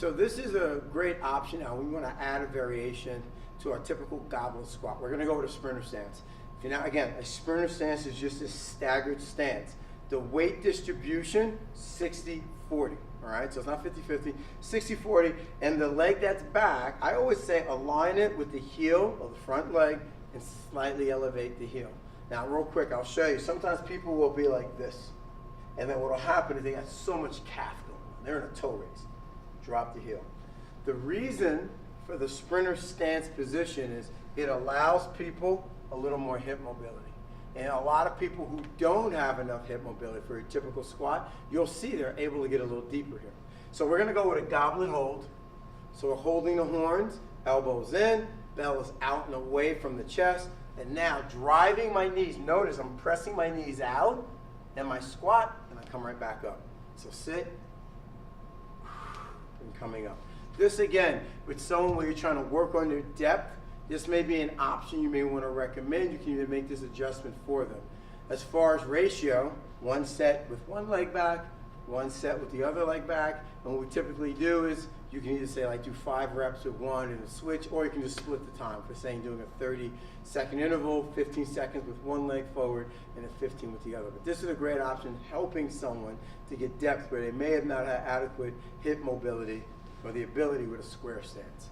So this is a great option. Now we want to add a variation to our typical goblet squat. We're going to go with a sprinter stance. If you're not, again, a sprinter stance is just a staggered stance. The weight distribution, 60-40, all right? So it's not 50-50, 60-40, and the leg that's back, I always say align it with the heel of the front leg and slightly elevate the heel. Now, real quick, I'll show you. Sometimes people will be like this, and then what will happen is they got so much calf going on. They're in a toe raise. Drop the heel. The reason for the sprinter stance position is it allows people a little more hip mobility. And a lot of people who don't have enough hip mobility for a typical squat, you'll see they're able to get a little deeper here. So we're gonna go with a goblet hold. So we're holding the horns, elbows in, bellows out and away from the chest, and now driving my knees. Notice I'm pressing my knees out, and my squat, and I come right back up. So sit, and coming up. This again, with someone where you're trying to work on their depth, this may be an option you may want to recommend. You can even make this adjustment for them. As far as ratio, one set with one leg back, one set with the other leg back. And what we typically do is you can either say like do 5 reps with one and a switch, or you can just split the time for saying doing a 30-second interval, 15 seconds with one leg forward and a 15 with the other. But this is a great option helping someone to get depth where they may have not had adequate hip mobility or the ability with a square stance.